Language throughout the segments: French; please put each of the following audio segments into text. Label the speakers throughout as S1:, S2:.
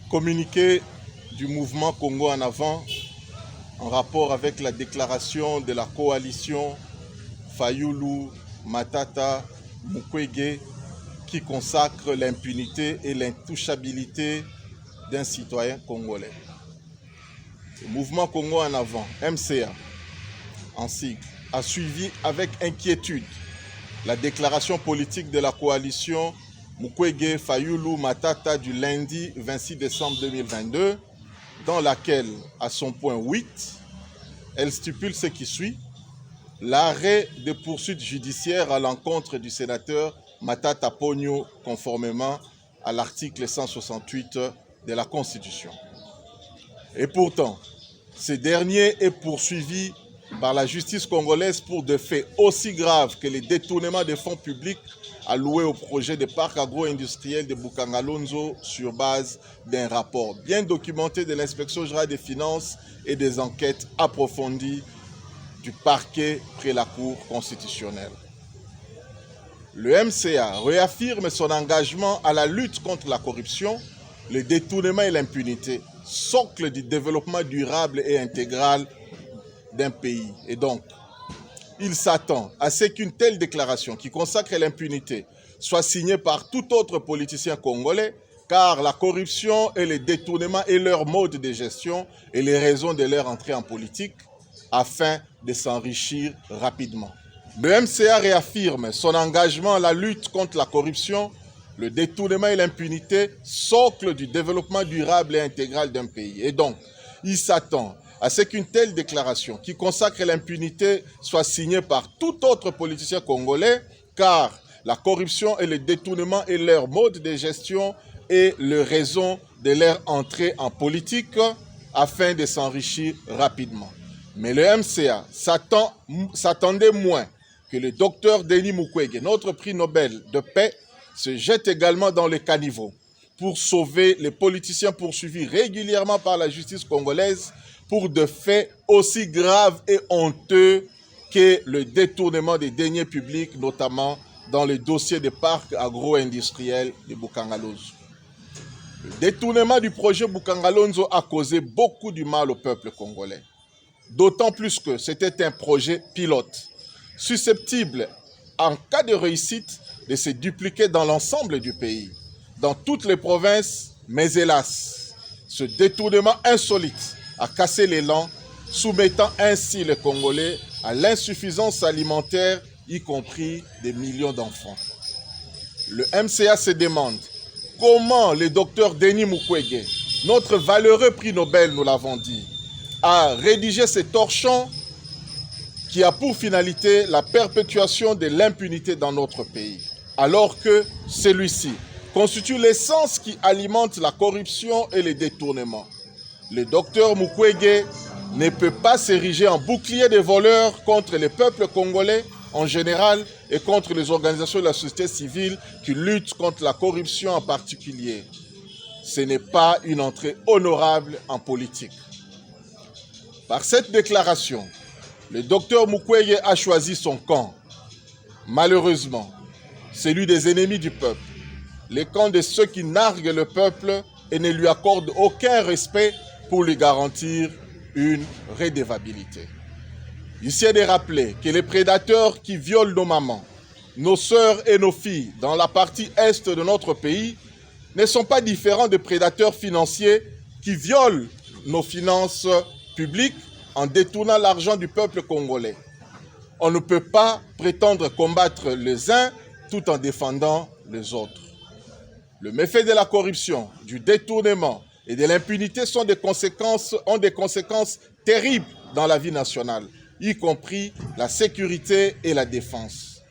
S1: Communiqué du mouvement Congo en avant en rapport avec la déclaration de la coalition Fayulu, Matata, Mukwege qui consacre l'impunité et l'intouchabilité d'un citoyen congolais. Le mouvement Congo en avant, MCA, en sigle, a suivi avec inquiétude la déclaration politique de la coalition Mukwege Fayulu Matata du lundi 26 décembre 2022, dans laquelle, à son point 8, elle stipule ce qui suit: l'arrêt de poursuites judiciaires à l'encontre du sénateur Matata Ponyo, conformément à l'article 168 de la Constitution. Et pourtant, ce dernier est poursuivi par la justice congolaise pour des faits aussi graves que les détournements des fonds publics alloués au projet de parc agro-industriel de Bukangalonzo sur base d'un rapport bien documenté de l'inspection générale des finances et des enquêtes approfondies du parquet près la Cour constitutionnelle. Le MCA réaffirme son engagement à la lutte contre la corruption, le détournement et l'impunité, socle du développement durable et intégral d'un pays. Et donc, il s'attend à ce qu'une telle déclaration qui consacre l'impunité soit signée par tout autre politicien congolais, car la corruption et les détournements est leur mode de gestion et les raisons de leur entrée en politique, afin de s'enrichir rapidement. Le MCA réaffirme son engagement à la lutte contre la corruption, le détournement et l'impunité, socle du développement durable et intégral d'un pays. Et donc, il s'attend à ce qu'une telle déclaration qui consacre l'impunité soit signée par tout autre politicien congolais, car la corruption et le détournement est leur mode de gestion et les raisons de leur entrée en politique afin de s'enrichir rapidement. Mais le MCA s'attendait moins que le docteur Denis Mukwege, notre prix Nobel de paix, se jette également dans le caniveau pour sauver les politiciens poursuivis régulièrement par la justice congolaise pour de faits aussi graves et honteux que le détournement des deniers publics, notamment dans le dossier des parcs agro-industriels de Bukangalonzo. Le détournement du projet Bukangalonzo a causé beaucoup du mal au peuple congolais. D'autant plus que c'était un projet pilote, susceptible, en cas de réussite, de se dupliquer dans l'ensemble du pays, dans toutes les provinces, mais hélas, ce détournement insolite a cassé l'élan, soumettant ainsi les Congolais à l'insuffisance alimentaire, y compris des millions d'enfants. Le MCA se demande comment le docteur Denis Mukwege, notre valeureux prix Nobel, nous l'avons dit, a rédigé ce torchon qui a pour finalité la perpétuation de l'impunité dans notre pays, alors que celui-ci constitue l'essence qui alimente la corruption et les détournements. Le docteur Mukwege ne peut pas s'ériger en bouclier des voleurs contre les peuples congolais en général et contre les organisations de la société civile qui luttent contre la corruption en particulier. Ce n'est pas une entrée honorable en politique. Par cette déclaration, le docteur Mukwege a choisi son camp. Malheureusement, celui des ennemis du peuple, les camps de ceux qui narguent le peuple et ne lui accordent aucun respect pour lui garantir une redevabilité. Ici est de rappeler que les prédateurs qui violent nos mamans, nos sœurs et nos filles dans la partie est de notre pays ne sont pas différents des prédateurs financiers qui violent nos finances publiques en détournant l'argent du peuple congolais. On ne peut pas prétendre combattre les uns tout en défendant les autres. Le méfait de la corruption, du détournement et de l'impunité ont des conséquences terribles dans la vie nationale, y compris la sécurité et la défense.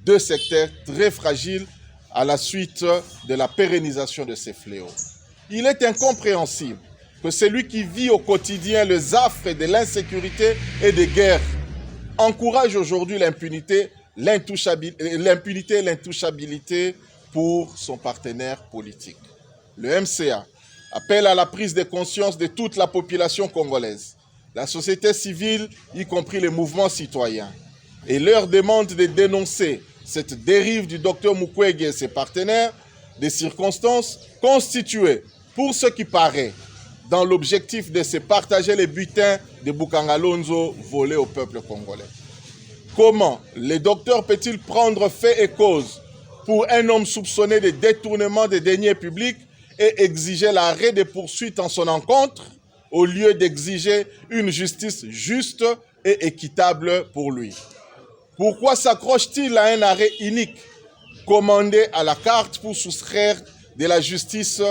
S1: Deux secteurs très fragiles à la suite de la pérennisation de ces fléaux. Il est incompréhensible que celui qui vit au quotidien les affres de l'insécurité et des guerres encourage aujourd'hui l'impunité et l'intouchabilité pour son partenaire politique. Le MCA appelle à la prise de conscience de toute la population congolaise, la société civile, y compris les mouvements citoyens, et leur demande de dénoncer cette dérive du docteur Mukwege et ses partenaires, des circonstances constituées pour ce qui paraît, dans l'objectif de se partager les butins de Bukangalonzo volés au peuple congolais. Comment le docteur peut-il prendre fait et cause pour un homme soupçonné de détournement des deniers publics et exiger l'arrêt des poursuites en son encontre, au lieu d'exiger une justice juste et équitable pour lui? Pourquoi s'accroche-t-il à un arrêt unique, commandé à la carte pour soustraire de la justice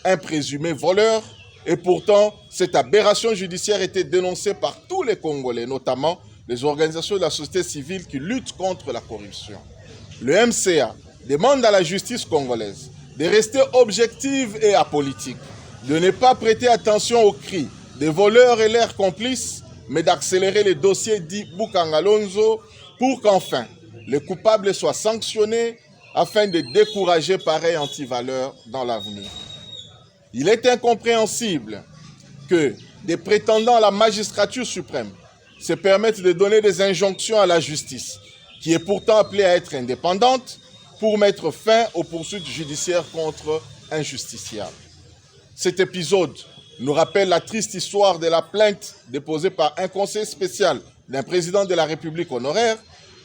S1: un présumé voleur? Et pourtant, cette aberration judiciaire était dénoncée par tous les Congolais, notamment les organisations de la société civile qui luttent contre la corruption. Le MCA demande à la justice congolaise de rester objective et apolitique, de ne pas prêter attention aux cris des voleurs et leurs complices, mais d'accélérer les dossiers dits Bukangalonzo pour qu'enfin les coupables soient sanctionnés afin de décourager pareil antivaleurs dans l'avenir. Il est incompréhensible que des prétendants à la magistrature suprême se permettent de donner des injonctions à la justice, qui est pourtant appelée à être indépendante, pour mettre fin aux poursuites judiciaires contre un justiciable. Cet épisode nous rappelle la triste histoire de la plainte déposée par un conseiller spécial d'un président de la République honoraire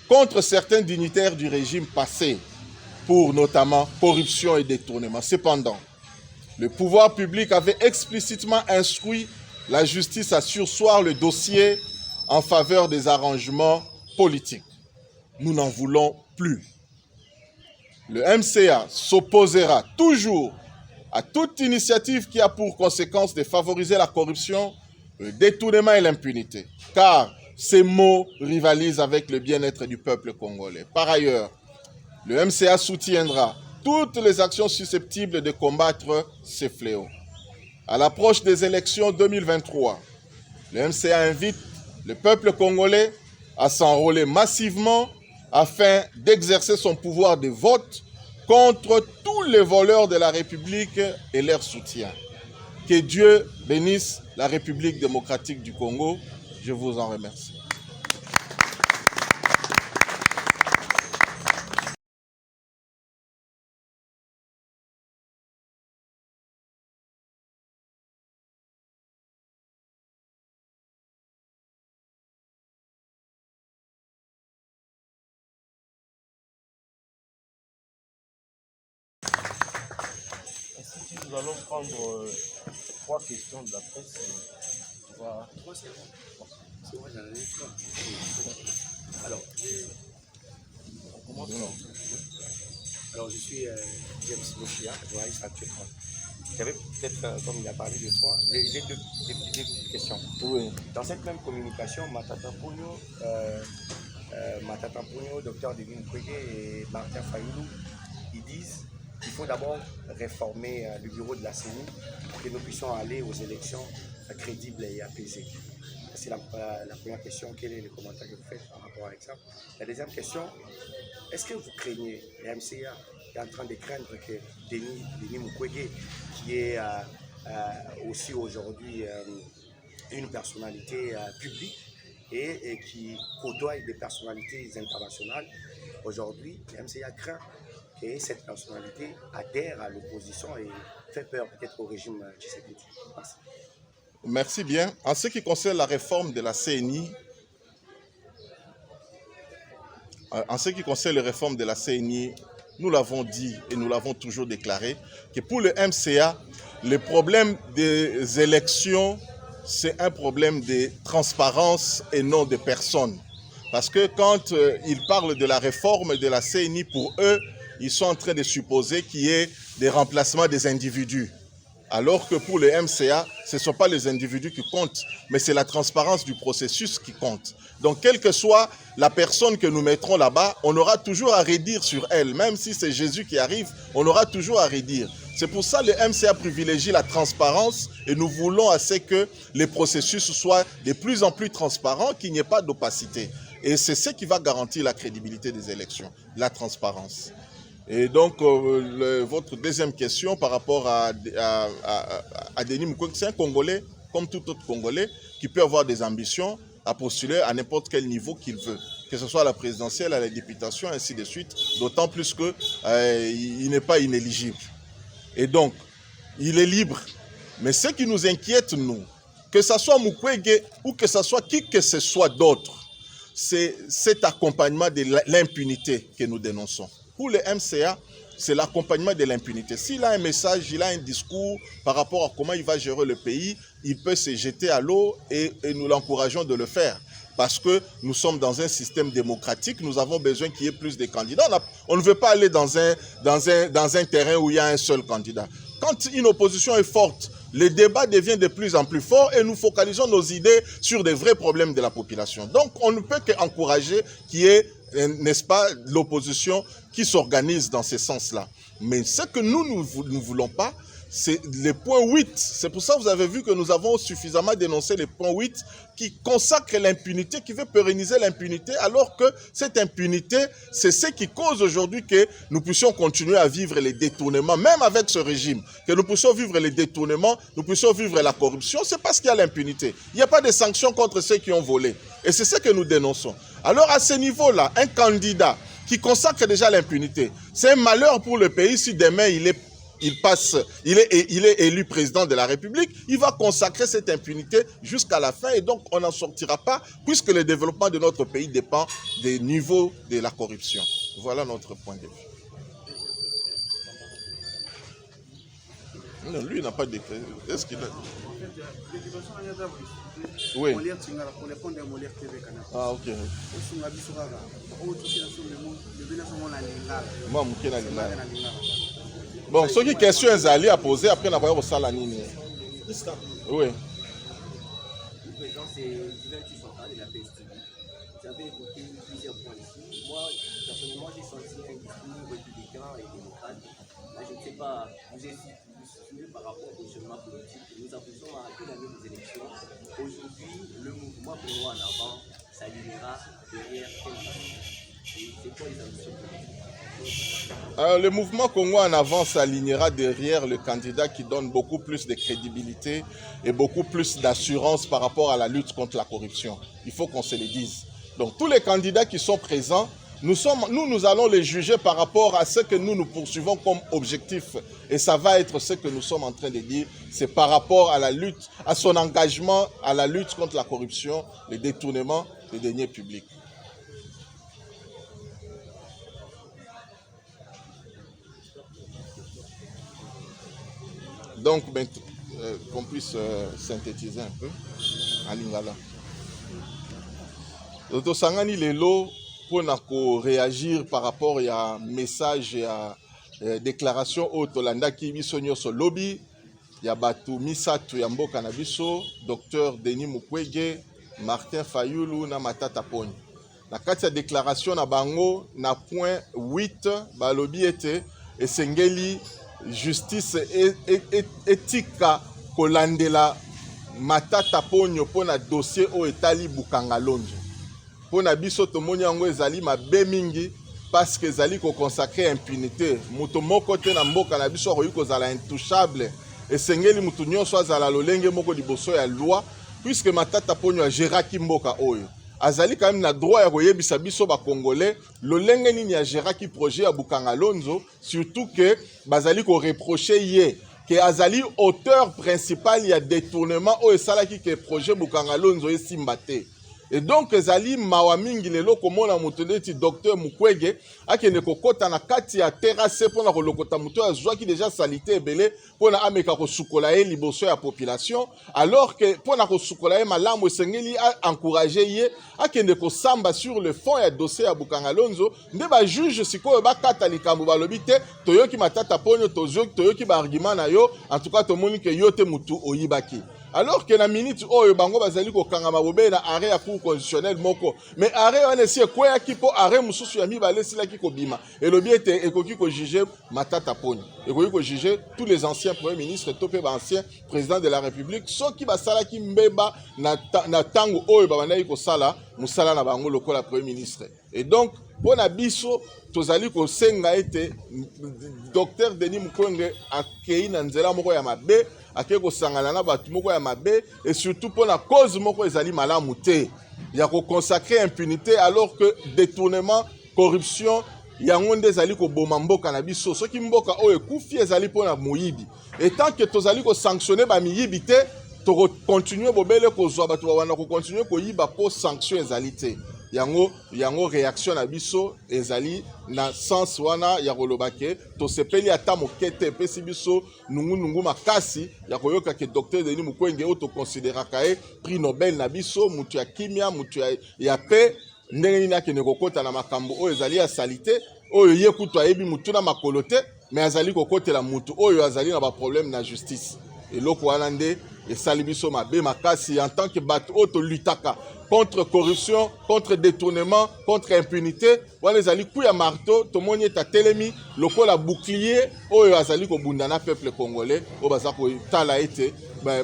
S1: contre certains dignitaires du régime passé, pour notamment corruption et détournement. Cependant, le pouvoir public avait explicitement instruit la justice à surseoir le dossier en faveur des arrangements politiques. Nous n'en voulons plus. Le MCA s'opposera toujours à toute initiative qui a pour conséquence de favoriser la corruption, le détournement et l'impunité, car ces mots rivalisent avec le bien-être du peuple congolais. Par ailleurs, le MCA soutiendra toutes les actions susceptibles de combattre ces fléaux. À l'approche des élections 2023, le MCA invite le peuple congolais à s'enrôler massivement afin d'exercer son pouvoir de vote contre tous les voleurs de la République et leur soutien. Que Dieu bénisse la République démocratique du Congo. Je vous en remercie.
S2: Ainsi, nous allons prendre 3 questions de la presse. Voilà. 3 secondes. C'est moi, j'en ai 3. Alors, on commence. Alors, je suis James Mochia, journaliste actuellement. J'avais peut-être, comme il a parlé de 3, j'ai deux petites questions.
S1: Oui.
S2: Dans cette même communication, Matata Mponyo, docteur Denis Mukwege et Martin Fayulu, ils disent qu'il faut d'abord réformer le bureau de la CENI pour que nous puissions aller aux élections crédibles et apaisées. C'est la première question. Quel est le commentaire que vous faites en rapport avec ça? La deuxième question, est-ce que vous craignez, le MCA est en train de craindre que Denis Mukwege, qui est aussi aujourd'hui une personnalité publique et qui côtoie des personnalités internationales, aujourd'hui, le MCA craint que cette personnalité adhère à l'opposition et fait peur peut-être au régime Tshisekedi. Merci.
S1: Merci bien. En ce qui concerne la réforme de la CENI, nous l'avons dit et nous l'avons toujours déclaré que pour le MCA, le problème des élections, c'est un problème de transparence et non de personnes. Parce que quand ils parlent de la réforme de la CENI, pour eux, ils sont en train de supposer qu'il y ait des remplacements des individus. Alors que pour le MCA, ce ne sont pas les individus qui comptent, mais c'est la transparence du processus qui compte. Donc, quelle que soit la personne que nous mettrons là-bas, on aura toujours à redire sur elle. Même si c'est Jésus qui arrive, on aura toujours à redire. C'est pour ça que le MCA privilégie la transparence et nous voulons à ce que les processus soient de plus en plus transparents, qu'il n'y ait pas d'opacité. Et c'est ce qui va garantir la crédibilité des élections, la transparence. Et donc, votre deuxième question par rapport à Denis Mukwege, c'est un Congolais, comme tout autre Congolais, qui peut avoir des ambitions à postuler à n'importe quel niveau qu'il veut, que ce soit à la présidentielle, à la députation, ainsi de suite, d'autant plus qu'il n'est pas inéligible. Et donc, il est libre Mais ce qui nous inquiète, nous, que ce soit Mukwege ou que ce soit qui que ce soit d'autre, c'est cet accompagnement de l'impunité que nous dénonçons. Pour le MCA, c'est l'accompagnement de l'impunité. S'il a un message, il a un discours par rapport à comment il va gérer le pays, il peut se jeter à l'eau et nous l'encourageons de le faire. Parce que nous sommes dans un système démocratique, nous avons besoin qu'il y ait plus de candidats. On ne veut pas aller dans un terrain où il y a un seul candidat. Quand une opposition est forte, le débat devient de plus en plus fort et nous focalisons nos idées sur des vrais problèmes de la population. Donc on ne peut qu'encourager qu'il y ait, n'est-ce pas, l'opposition qui s'organise dans ce sens-là. Mais ce que nous ne voulons pas, c'est le point 8. C'est pour ça que vous avez vu que nous avons suffisamment dénoncé le point 8 qui consacre l'impunité, qui veut pérenniser l'impunité, alors que cette impunité, c'est ce qui cause aujourd'hui que nous puissions continuer à vivre les détournements, même avec ce régime, que nous puissions vivre les détournements, nous puissions vivre la corruption, c'est parce qu'il y a l'impunité. Il n'y a pas de sanctions contre ceux qui ont volé. Et c'est ce que nous dénonçons. Alors à ce niveau-là, un candidat qui consacre déjà l'impunité, c'est un malheur pour le pays si demain il est élu président de la République, il va consacrer cette impunité jusqu'à la fin et donc on n'en sortira pas puisque le développement de notre pays dépend des niveaux de la corruption. Voilà notre point de vue. Non, lui il n'a pas déclaré. Est-ce qu'il a... Oui. Ah, ok. Bon, ceux qui questions Zali à poser, après on va voir la ligne. Oui.
S3: Le président, c'est Juventus Central de la PSTV. J'avais évoqué plusieurs points ici. Moi, personnellement, j'ai senti un discours républicain et démocrate. Là, je ne sais pas, vous estimez par rapport au positionnement politique. Nous approchons à une année des élections. Aujourd'hui, le mouvement Congo en avant s'alignera derrière quel parti? C'est quoi les ambitions politiques?
S1: Le mouvement Congo en avant s'alignera derrière le candidat qui donne beaucoup plus de crédibilité et beaucoup plus d'assurance par rapport à la lutte contre la corruption. Il faut qu'on se le dise. Donc tous les candidats qui sont présents, nous allons les juger par rapport à ce que nous poursuivons comme objectif. Et ça va être ce que nous sommes en train de dire. C'est par rapport à la lutte, à son engagement à la lutte contre la corruption, le détournement des deniers publics. Donc, qu'on puisse synthétiser un peu en lingala. Nous sangani lelo pour réagir par rapport à message et à déclaration au Tolanda qui bisonyo so lobby ya batu misatu ya mboka na biso Dr Denis Mukwege, Martin Fayulu na Matata Ponyo. Na kati ya déclaration na bango na point 8 balobi ete esengeli justice etika kolandela Matata Ponyo pona dossier o etali Bukanga Lonzo. Pona biso tomoni yango ezali mabe mingi parce que ezali ko consacrer impunité. Muto moko te na mboka na biso ko yuko zala intouchable. Esengeli mutu nyonso azala lolenge moko liboso ya loi puisque Matata Ponyo agéraki mboka oyo. Azali quand même na droit ya koyebisa biso ba congolais lolenge nini agéraki projet ya Bukanga Lonzo, surtout que bazali ko reprocher ye que azali auteur principal ya détournement o esalaki que projet Bukanga Lonzo esimba te. Et donc ezali mawa mingi lelo komona mutu neti Dr Mukwege akende kokota na kati ya terrasse pona kolokota mutu azwaki déjà salité ebele pona ameka kosukola ye liboso ya population alors que pona kosukola ye malamu esengeli encourager ye akende kosamba sur le fond ya dossier ya Bukanga Lonzo nde ba juge sikoyo bakata likambo balobi te toyoki Matata Ponyo toyoki ba argument na yo en tout cas tomoni ke yo te mutu oyibaki. Alors que la minute oyo bango bazali ko kangama bobe na arrêt ya cour constitutionnel moko mais arrêt wana si ekoya kipo arrêt mususu ya mibale sila ki ko bima et le bien était ekoki ko juger Matata Ponyo ekoki ko juger tous les anciens premiers ministres topé ba anciens présidents de la République ceux qui basala ki mbeba na tango oyo babandaki ko sala musala na bango lokola premier ministre. Et donc pona biso tozali ko senga ete Dr Denis Mukwege akei na nzela moko ya mabe akei ko sangana na batu moko ya mabe et surtout pour la cause moko ezali malamu te ya ko consacrer impunité alors que détournement, corruption yango nde ezali koboma mboka na biso soki mboka oyo ekufi ezali mpona moyibi et tant que tozali kosanctionne bamiyibi te tokokontinue bobele kozwa bato bawana kokontinue koyiba mpo sanction ezali te yango réaction na biso ezali na sens wana ya koloba ke tosepeli ata moke te epesi biso nungunungu makasi ya koyoka ke Dr Denis Mukwege oyo tokonsideraka ye prix Nobel na biso mutu ya kimia mutu ya pe ndenge nini akende kokota na makambo oyo ezali ya salite oyo ye kutu ayebi mutu na makolo te mais azali kokotela mutu oyo azali na baproblème na justice eloko wana nde esali biso mabe makasi en tant que bato oyo tolutaka contre corruption, contre détournement, contre impunité. Wana ezali kuya marteau tomoni eta telemi lokola bouclier oyo azali kobundana peuple congolais oyo baza kotala ete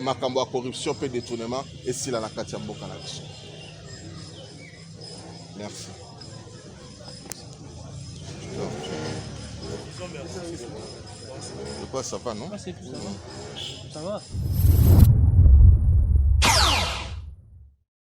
S1: makambo ya corruption pe détournement esila na kati ya mboka na biso. Merci. De quoi ça va, non?
S4: Ça va.